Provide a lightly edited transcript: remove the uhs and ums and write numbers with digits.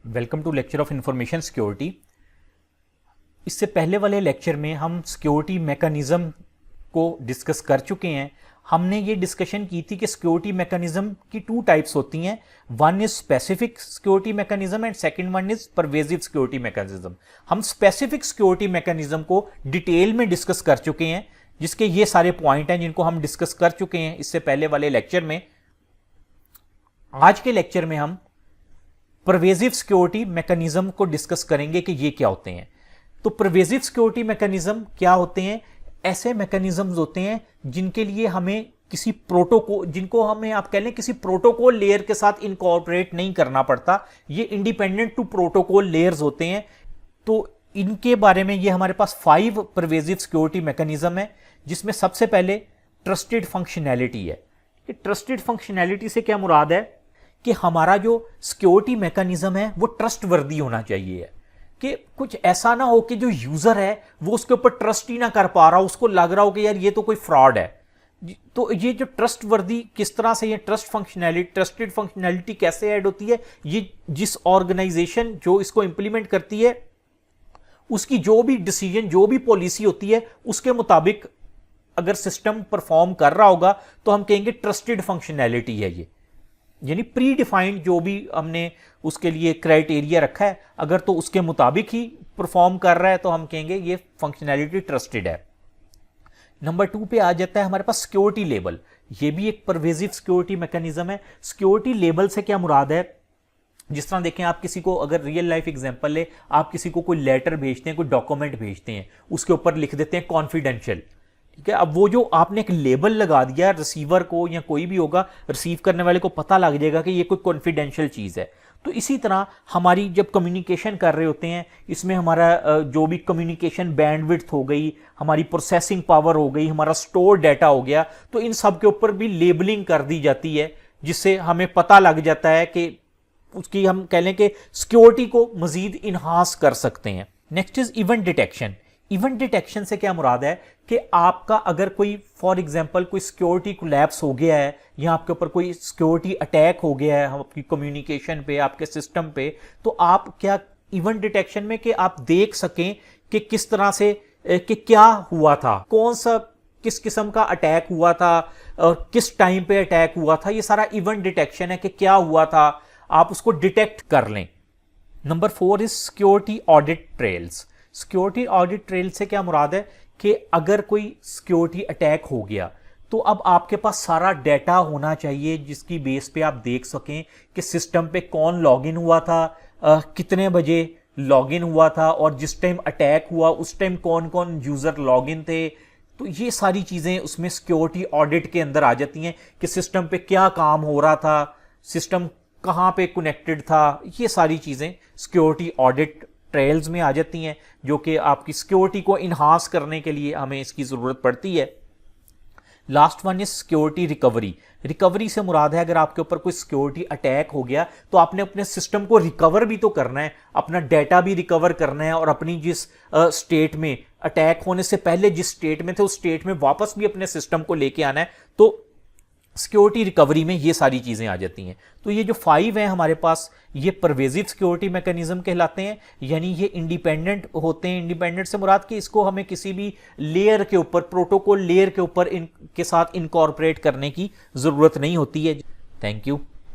Welcome to lecture of information security. इससे पहले वाले लेक्चर में हम सिक्योरिटी मैकेनिज्म को डिस्कस कर चुके हैं। हमने ये डिस्कशन की थी कि सिक्योरिटी मैकेनिज्म की टू टाइप्स होती हैं, one is specific security mechanism and second one is pervasive security mechanism. हम स्पेसिफिक सिक्योरिटी मैकेनिज्म को डिटेल में डिस्कस कर चुके हैं, जिसके ये सारे पॉइंट हैं जिनको हम डिस्कस कर चुके हैं इससे पहले वाले लेक्चर में। आज के लेक्चर में हम परवेजिव सिक्योरिटी मैकेनिज्म को डिस्कस करेंगे कि ये क्या होते हैं। तो परवेजिव सिक्योरिटी मैकेनिज्म क्या होते हैं? ऐसे मैकेनिज्म्स होते हैं जिनके लिए हमें किसी प्रोटोकॉल, जिनको हमें आप कह लें किसी प्रोटोकॉल लेयर के साथ इनकॉर्पोरेट नहीं करना पड़ता। ये इंडिपेंडेंट टू प्रोटोकॉल लेयर्स होते हैं। तो इनके बारे में ये हमारे पास 5 परवेजिव सिक्योरिटी मैकेनिज्म है, जिसमें सबसे पहले ट्रस्टेड फंक्शनैलिटी है। ये ट्रस्टेड फंक्शनैलिटी से क्या मुराद है कि हमारा जो सिक्योरिटी मैकेनिज्म है वो ट्रस्टवर्दी होना चाहिए, कि कुछ ऐसा ना हो कि जो यूजर है वो उसके ऊपर ट्रस्ट ही ना कर पा रहा हो, उसको लग रहा हो कि यार ये तो कोई फ्रॉड है। तो ये जो ट्रस्टवर्दी किस तरह से, ये ट्रस्टेड फंक्शनैलिटी कैसे ऐड होती है? ये जिस ऑर्गेनाइजेशन जो इसको इंप्लीमेंट करती है उसकी जो भी डिसीजन, जो भी पॉलिसी होती है उसके मुताबिक अगर सिस्टम परफॉर्म कर रहा होगा तो हम कहेंगे ट्रस्टेड फंक्शनैलिटी है ये। यानी प्री डिफाइंड जो भी हमने उसके लिए क्राइटेरिया रखा है, अगर तो उसके मुताबिक ही परफॉर्म कर रहा है तो हम कहेंगे ये फंक्शनैलिटी ट्रस्टेड है। नंबर 2 पे आ जाता है हमारे पास सिक्योरिटी लेबल। ये भी एक परवेजिव सिक्योरिटी मैकेनिज्म है। सिक्योरिटी लेबल से क्या मुराद है? जिस तरह देखें, आप किसी को, अगर रियल लाइफ एग्जांपल ले, आप किसी को कोई लेटर भेजते हैं, कोई डॉक्यूमेंट भेजते हैं, उसके ऊपर लिख देते हैं कॉन्फिडेंशियल। ठीक है, अब वो जो आपने एक लेबल लगा दिया, रिसीवर को या कोई भी होगा, रिसीव करने वाले को पता लग जाएगा कि ये कोई कॉन्फिडेंशियल चीज है। तो इसी तरह हमारी जब कम्युनिकेशन कर रहे होते हैं, इसमें हमारा जो भी कम्युनिकेशन बैंडविड्थ हो गई, हमारी प्रोसेसिंग पावर हो गई, हमारा स्टोर डाटा हो गया, तो इन सब के ऊपर भी लेबलिंग कर दी जाती है, जिससे हमें पता लग जाता है कि उसकी, हम कह लें कि सिक्योरिटी को मजीद इन्हांस कर सकते हैं। Next is event detection. Event detection से क्या मुराद है कि आपका अगर कोई, फॉर एग्जांपल, कोई सिक्योरिटी कोलैप्स हो गया है या आपके ऊपर कोई सिक्योरिटी अटैक हो गया है आपकी कम्युनिकेशन पे, आपके सिस्टम पे, तो आप क्या इवेंट डिटेक्शन में कि आप देख सकें कि किस तरह से, कि क्या हुआ था, कौन सा, किस किस्म का अटैक हुआ था और किस टाइम पे अटैक हुआ था, ये सारा इवेंट डिटेक्शन है कि क्या हुआ था, आप उसको डिटेक्ट कर लें। Number 4 is security audit trails. Security audit trail से क्या मुराद है कि अगर कोई सिक्योरिटी अटैक हो गया तो अब आपके पास सारा डाटा होना चाहिए जिसकी बेस पे आप देख सकें कि सिस्टम पे कौन लॉगिन हुआ था, कितने बजे लॉगिन हुआ था, और जिस टाइम अटैक हुआ उस टाइम कौन कौन यूजर लॉगिन थे। तो ये सारी चीजें उसमें सिक्योरिटी ऑडिट के अंदर आ जाती हैं कि सिस्टम पे क्या काम हो रहा था, सिस्टम कहाँ पे कनेक्टेड था, ये सारी चीजें सिक्योरिटी ऑडिट ट्रेल्स में आ जाती हैं, जो कि आपकी सिक्योरिटी को इन्हांस करने के लिए हमें इसकी जरूरत पड़ती है। Last one is security recovery. Recovery से मुराद है अगर आपके ऊपर कोई सिक्योरिटी अटैक हो गया तो आपने अपने सिस्टम को रिकवर भी तो करना है, अपना डाटा भी रिकवर करना है, और अपनी जिस स्टेट में, अटैक होने से पहले जिस स्टेट में थे उस स्टेट में वापस भी अपने सिस्टम को लेके आना है। तो सिक्योरिटी रिकवरी में ये सारी चीजें आ जाती हैं। तो ये जो 5 हैं हमारे पास, ये परवेजिव सिक्योरिटी मैकेनिज्म कहलाते हैं, यानी ये इंडिपेंडेंट होते हैं। इंडिपेंडेंट से मुराद कि इसको हमें किसी भी लेयर के ऊपर, प्रोटोकॉल लेयर के ऊपर इनके साथ इनकॉर्पोरेट करने की जरूरत नहीं होती है। Thank you.